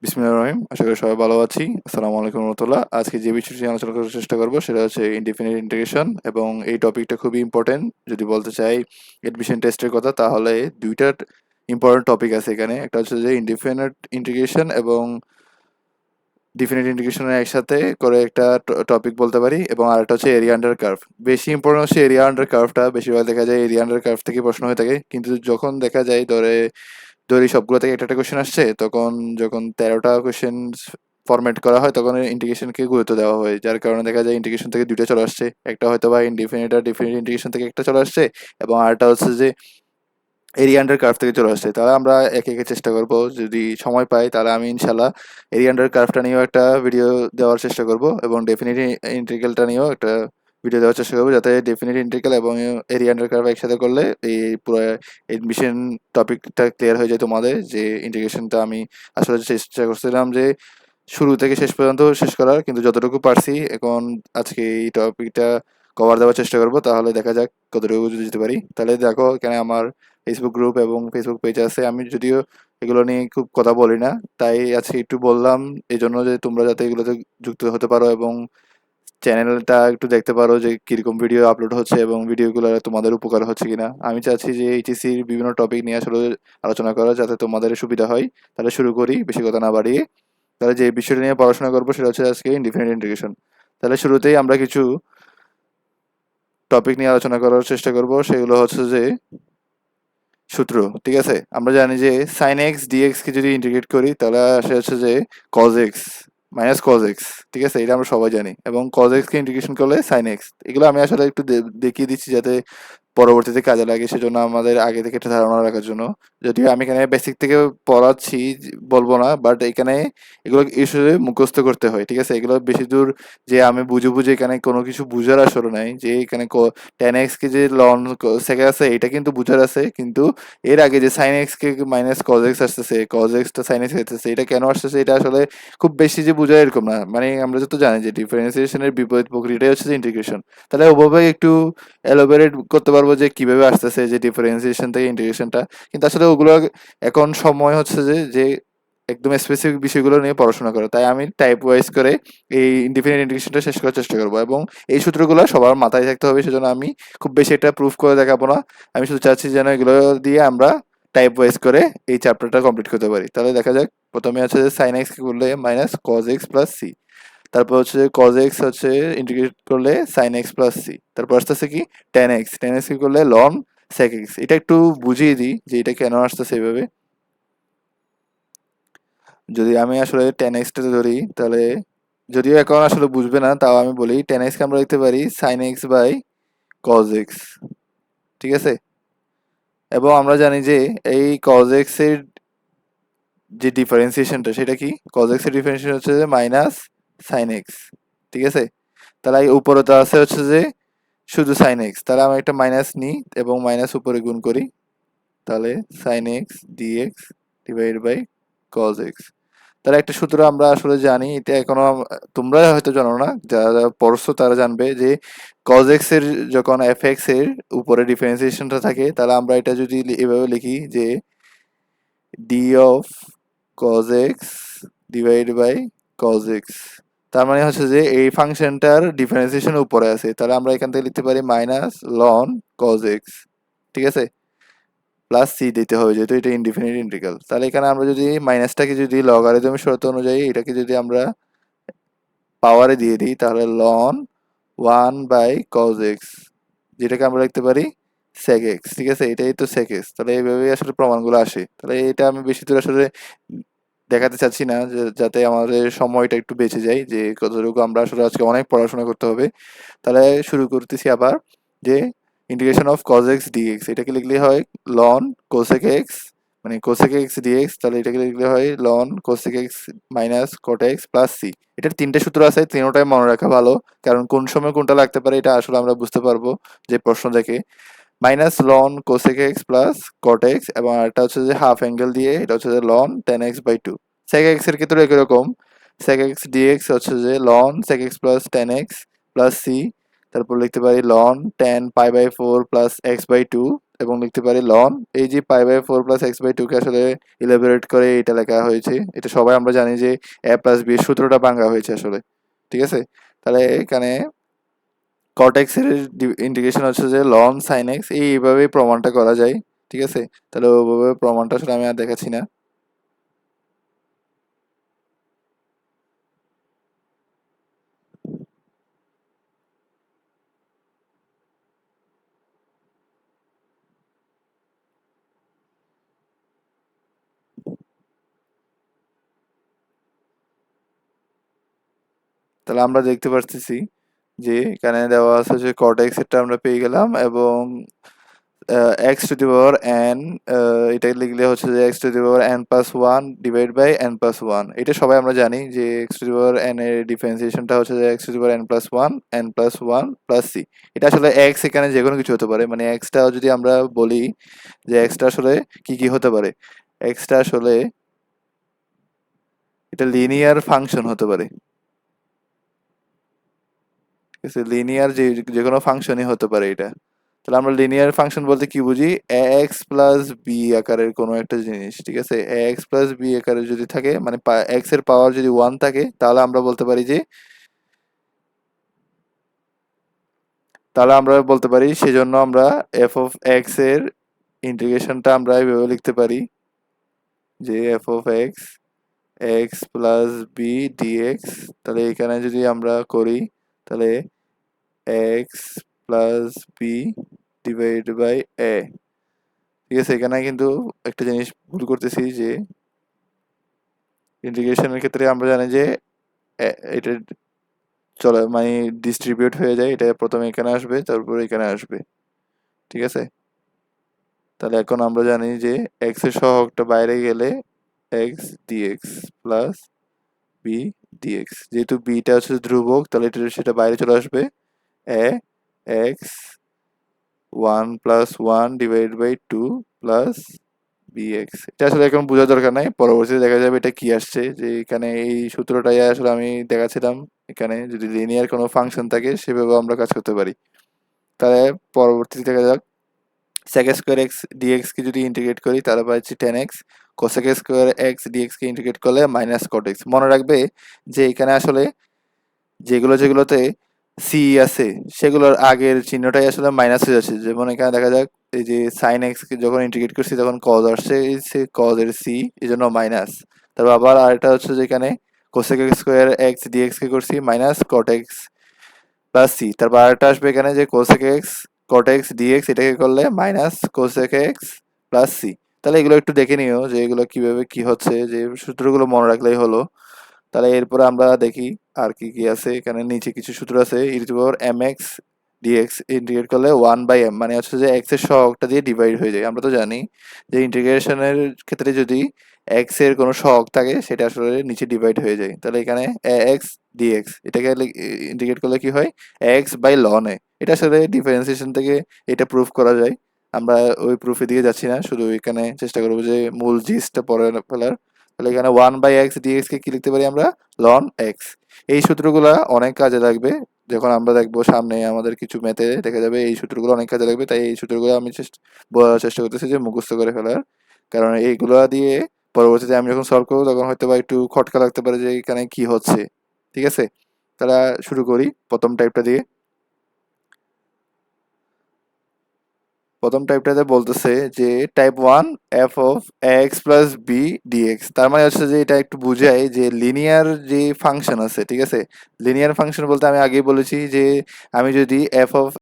বিসমিল্লাহির রহিম। আশা করি সবাই ভালো আছি। আসসালামু আলাইকুম রহমতুল্লাহ। আজকে যে বিষয়টি নিয়ে আলোচনা করার চেষ্টা করব সেটা হচ্ছে ইনডিফিনিট ইন্টিগ্রেশন এবং এই টপিকটা খুবই ইম্পর্টেন্ট। যদি বলতে চাই এডমিশন টেস্টের কথা তাহলে ২ টা ইম্পর্টেন্ট টপিক আছে এখানে। একটা হচ্ছে যে ইনডিফিনিট ইন্টিগ্রেশন এবং ডিফিনিট ইন্টিগ্রেশনের একসাথে করে একটা টপিক বলতে পারি এবং আরেকটা হচ্ছে এরিয়া আন্ডার কার্ভ। বেশি ইম্পর্টেন্ট হচ্ছে এরিয়া আন্ডার কার্ভটা। বেশিরভাগ দেখা যায় এরিয়া আন্ডার কার্ভ থেকে প্রশ্ন হয়ে থাকে। কিন্তু যখন দেখা যায় ধরি সবগুলো থেকে একটা কোয়েশ্চেন আসছে তখন যখন ১৩টা কোয়েশ্চেন ফরম্যাট করা হয় তখন ইন্টিগ্রেশনকে গুরুত্ব দেওয়া হয়, যার কারণে দেখা যায় ইন্টিগ্রেশন থেকে ২টা চলে আসছে। একটা হয়তো বা ইনডিফিনিট আর ডিফিনিট ইন্টিগ্রেশন থেকে একটা চলে আসছে এবং আরেকটা হচ্ছে যে এরিয়া আন্ডার কার্ভ থেকে চলে আসছে। তাহলে আমরা একে একে চেষ্টা করব, যদি সময় পাই তাহলে আমি ইনশাল্লাহ এরিয়া আন্ডার কার্ভটা নিয়েও একটা ভিডিও দেওয়ার চেষ্টা করব এবং ডেফিনিট ইন্টিগ্রালটা নিয়েও একটা ভিডিও দেওয়ার চেষ্টা করবো, যাতে ডেফিনিট ইন্টিগ্রাল এবং এরিয়া আন্ডার কার্ভ একসাথে করলে এই পুরো এডমিশন টপিকটা ক্লিয়ার হয়ে যায় তোমাদের। যে ইন্টিগ্রেশনটা আমি আসলে চেষ্টা করছিলাম যে শুরু থেকে শেষ পর্যন্ত শেষ করার, কিন্তু যতটুকু পারছি এখন আজকে এই টপিকটা কভার দেওয়ার চেষ্টা করব। তাহলে দেখা যাক কতটুকু যদি যেতে পারি। তাহলে দেখো এখানে আমার ফেসবুক গ্রুপ এবং ফেসবুক পেজ আছে। আমি যদিও এগুলো নিয়ে খুব কথা বলি না, তাই আজকে একটু বললাম এই জন্য যে তোমরা যাতে এগুলোতে যুক্ত হতে পারো এবং চ্যানেলটা একটু দেখতে পারো যে কিরকম ভিডিও আপলোড হচ্ছে এবং ভিডিওগুলো তোমাদের উপকার হচ্ছে কিনা। আমি চাচ্ছি যে এইচএসসির বিভিন্ন টপিক নিয়ে আসলে আলোচনা করা, যাতে তোমাদের সুবিধা হয়। তাহলে শুরু করি বেশি কথা না বাড়িয়ে। তাহলে যে বিষয়টা নিয়ে পড়াশোনা করবো সেটা হচ্ছে আজকে ইনডিফিনিট ইন্টিগ্রেশন। তাহলে শুরুতেই আমরা কিছু টপিক নিয়ে আলোচনা করার চেষ্টা করব, সেগুলো হচ্ছে যে সূত্র। ঠিক আছে, আমরা জানি যে সাইন এক্স ডিএক্স কে যদি ইন্টিগ্রেট করি তাহলে আসে হচ্ছে যে cos x minus cos x. ঠিক আছে, এটা আমরা সবাই জানি। এবং কজ এক্স কে ইন্টিগ্রেশন করলে সাইন এক্স। এগুলো আমি আসলে একটু দেখিয়ে দিচ্ছি যাতে পরবর্তীতে কাজে লাগে, সেজন্য আমাদের আগে থেকে একটা ধারণা রাখার জন্য। যদিও আমি এখানে বেসিক থেকে পড়াচ্ছি বলবো না, বাট এখানে এগুলো আসলে মুখস্থ করতে হয়। ঠিক আছে, এগুলো বেশি দূর যে আমি বুঝে এখানে কোনো কিছু বুঝার আসলে নাই। যে এখানে টেন এক্স কে যে লন সেকে আছে এটা কিন্তু বুঝার আছে, কিন্তু এর আগে যে সাইন এক্স কে মাইনাস কজ এক্স আসতেছে, কজ এক্সটা সাইন এক্স আসতেছে, এটা কেন আসতেছে এটা আসলে খুব বেশি যে বোঝা এরকম না। মানে আমরা যত জানি যে ডিফারেন্সিয়েশনের বিপরীত প্রক্রিয়াটাই হচ্ছে যে ইন্টিগ্রেশন। তাহলে ওভাবে একটু এলোবোরেট করতে পারবো যে কিভাবে আসতেছে যে ডিফারেন্সিয়েশন থেকে ইন্টিগ্রেশনটা। কিন্তু আসলে ওগুলো এখন সময় হচ্ছে যে একদম স্পেসিফিক বিষয়গুলো নিয়ে পড়াশোনা করা। তাই আমি টাইপ ওয়াইজ করে এই ইনডিফিনিট ইন্টিগ্রেশনটা শেষ করার চেষ্টা করবো এবং এই সূত্রগুলো সবার মাথায় থাকতে হবে। সেজন্য আমি খুব বেশি একটা প্রুফ করে দেখাবো না। আমি শুধু চাচ্ছি যেন এগুলো দিয়ে আমরা টাইপ ওয়াইজ করে এই চ্যাপ্টারটা কমপ্লিট করতে পারি। তাহলে দেখা যাক। প্রথমে আছে যে সাইন এক্স কে করলে minus cos x plus C. তারপর হচ্ছে cos x হচ্ছে ইন্টিগ্রেট করলে sin x প্লাস সি। তারপর আসতেছে কি tan x কি করলে ln sec x। এটা একটু বুঝিয়ে দিই যে এটা কেন আসতেছে এইভাবে। যদি আমি আসলে tan x টা ধরি তাহলে, যদিও এখন আসলে বুঝবে না তাও আমি বলি, tan x কে আমরা লিখতে পারি sin x by cos x। ঠিক আছে, এবং আমরা জানি যে এই cos x এর যে ডিফারেন্সিয়েশনটা সেটা কি, cos x এর ডিফারেন্সিয়েশন হচ্ছে যে মাইনাস sin x। ঠিক আছে, তাহলে এই উপরে তো আছে হচ্ছে যে শুধু সাইন এক্স। তাহলে আমি একটা মাইনাস নিই এবং মাইনাস উপরে গুণ করি। তাহলে sine x dx divide by cos x. তাহলে একটা সূত্র আমরা আসলে জানি, এটা এখনো তোমরা হয়তো জানো না, যারা পড়ছো তারা জানবে যে কজ এক্স এর যখন এফ এক্স এর উপরে ডিফারেন্সিয়েশনটা থাকে তাহলে আমরা এটা যদি এভাবে লিখি যে d of cos x divide by cos x. তার মানে হচ্ছে যে এই ফাংশনটার ডিফারেন্সিয়েশন উপরে আছে। তাহলে আমরা এখান থেকে লিখতে পারি মাইনাস লন কজ এক্স। ঠিক আছে, প্লাস সি দিতে হবে যেহেতু এটা ইনডিফিনিট ইন্টিগ্রাল। তাহলে এখানে আমরা যদি মাইনাসটাকে যদি লগারিদমের শর্ত অনুযায়ী এটাকে যদি আমরা পাওয়ারে দিয়ে দিই তাহলে ln one by cos x, যেটাকে আমরা লিখতে পারি sec x। ঠিক আছে, এটাই তো sec x। তাহলে এইভাবেই আসলে প্রমাণগুলো আসে। তাহলে এটা আমি বেশি দূর আসলে দেখাতে চাচ্ছি না, যাতে আমাদের সময়টা একটু বেঁচে যায়, যে কতটুকু আমরা আসলে আজকে অনেক পড়াশোনা করতে হবে। তাহলে শুরু করতেছি আবার যে integration of cos x dx এটাকে লিখলে হয় ln cosec x, মানে cosec x dx। তাহলে এটাকে লিখলে হয় ln cosec x minus cot x plus c। এটার তিনটে সূত্র আছে, তিনটাই মনে রাখা ভালো, কারণ কোন সময় কোনটা লাগতে পারে এটা আসলে আমরা বুঝতে পারবো যে প্রশ্ন দেখে। Minus loan cosec x plus cot x, এবং একটা হচ্ছে যে হাফ অ্যাঙ্গেল দিয়ে এটা হচ্ছে যে ln tan x by two. Sec x এর ক্ষেত্রে একই রকম, সেক এক্স ডিএক্স হচ্ছে যে ln sec x plus tan x plus C. তারপর লিখতে পারি লন 10 π/4 প্লাস x/2 এবং লিখতে পারি লন এই যে π/4 প্লাস x/2 কে আসলে ইলাবোরেট করে এটা লেখা হয়েছে। এটা সবাই আমরা জানি যে a প্লাস b এর সূত্রটা ভাঙা হয়েছে আসলে। ঠিক আছে? তাহলে এখানে cot x এর ইন্টিগ্রেশন হচ্ছে যে ln sin x এইভাবেই প্রমাণটা করা যায়। ঠিক আছে? তাহলে ওইভাবে প্রমাণটা আসলে আমি আর দেখাচ্ছি না। তাহলে আমরা দেখতে পারতেছি যে এখানে দেওয়া আছে যে cot x এরটা আমরা পেয়ে গেলাম এবং x to the power n এটা লিখলে হচ্ছে যে x to the power n plus 1 divide by n plus 1 এটা সবাই আমরা জানি যে x to the power n এর ডিফারেন্সিয়েশনটা হচ্ছে যে x to the power n plus 1 n plus 1 plus c এটা আসলে x এখানে যে কোনো কিছু হতে পারে মানে x টা যদি আমরা বলি যে x টা আসলে কি হতে পারে x টা আসলে এটা লিনিয়ার ফাংশন হতে পারে ঠিক আছে লিনিয়ার যে কোনো ফাংশনই হতে পারে এটা তাহলে আমরা লিনিয়ার ফাংশন বলতে কি বুঝি ax প্লাস b আকারের কোনো একটা জিনিস ঠিক আছে ax প্লাস b আকারের যদি থাকে মানে x এর পাওয়ার যদি 1 থাকে তাহলে আমরা বলতে পারি যে সেজন্য আমরা f of x এর ইন্টিগ্রেশনটা আমরা এইভাবে লিখতে পারি যে f of x x plus b dx তাহলে এখানে যদি আমরা করি তাহলে x plus b divide by a ঠিক আছে এখানে কিন্তু একটা জিনিস ভুল করতেছি যে ইন্টিগ্রেশনের ক্ষেত্রে আমরা জানি যে এটা চলে মানে ডিস্ট্রিবিউট হয়ে যায় এটা প্রথমে এখানে আসবে তারপর এখানে আসবে ঠিক আছে তাহলে এখন আমরা জানি যে x এর সহগটা বাইরে গেলে x dx plus b dx যেহেতু b টা হচ্ছে ধ্রুবক তাহলে সেটা বাইরে চলে আসবে a x 1 plus 1 divide by 2 plus bx এটা আসলে এখন বোঝার দরকার নাই পরবর্তীতে দেখা যাবে এটা কি আসছে যে এখানে এই সূত্রটাই আসলে আমি দেখাচ্ছিলাম এখানে যদি লিনিয়ার কোনো ফাংশন থাকে সেভাবে আমরা কাজ করতে পারি তাহলে পরবর্তীতে দেখা যাক sec স্কয়ার x dx কে যদি ইন্টিগ্রেট করি তাহলে পাচ্ছি 10x cosec square x dx কে ইন্টিগ্রেট করলে মাইনাস cot x মনে রাখবে যে এখানে আসলে যেগুলোতে c আছে সেগুলোর আগের চিহ্নটাই আসলে মাইনাস হয়ে যাচ্ছে যেমন এখানে দেখা যাক এই যে sin x কে যখন ইন্টিগ্রেট করছি তখন cos আসছে এই cos এর c এজন্য মাইনাস তারপর আবার আরেকটা হচ্ছে যে এখানে cosec স্কয়ার x dx কে করছি minus cot x plus c তারপর আরেকটা আসবে এখানে যে cosec x cot x dx এটাকে করলে minus cosec x plus c তাহলে এগুলো একটু দেখে নিও যে এগুলো কিভাবে কি হচ্ছে যে সূত্রগুলো মনে রাখলেই হলো তাহলে এরপরে আমরা দেখি আর কি আছে এখানে নিচে কিছু সূত্র আছে e two the power mx dx integrate করলে 1/m মানে হচ্ছে যে x এর সহগটা দিয়ে ডিভাইড হয়ে যায় আমরা তো জানি যে ইন্টিগ্রেশনের ক্ষেত্রে যদি x এর কোনো সহগ থাকে সেটা আসলে নিচে ডিভাইড হয়ে যায় তাহলে এখানে ax dx এটাকে ইন্টিগ্রেট করলে কি হয় x বাই ln a এটা আসলে ডিফারেন্সিয়েশন থেকে এটা প্রুফ করা যায় আমরা ওই প্রুফের দিকে যাচ্ছি না শুধু এখানে চেষ্টা করবো যে মূল জিনিসটা পড়ে ফেলার তাহলে এখানে 1/x dx কে কি লিখতে পারি আমরা ln x এই সূত্রগুলা অনেক কাজে লাগবে যখন আমরা দেখবো সামনে আমাদের কিছু ম্যাথে দেখা যাবে এই সূত্রগুলো অনেক কাজে লাগবে তাই এই সূত্রগুলো আমি বলার চেষ্টা করতেছি যে মুখস্থ করে ফেলার কারণ এইগুলা দিয়ে পরবর্তীতে আমি যখন সলভ করবো তখন হয়তো বা একটু খটকা লাগতে পারে যে এখানে কি হচ্ছে ঠিক আছে তাহলে শুরু করি প্রথম টাইপটা দিয়ে প্রথম টাইপটাতে বলতেছে যে type 1 f of x plus b dx তার মানে হচ্ছে যে এটা একটু বুঝায় যে লিনিয়ার যে ফাংশন আছে ঠিক আছে লিনিয়ার ফাংশন বলতে আমি আগেই বলেছি যে আমি যদি f অফ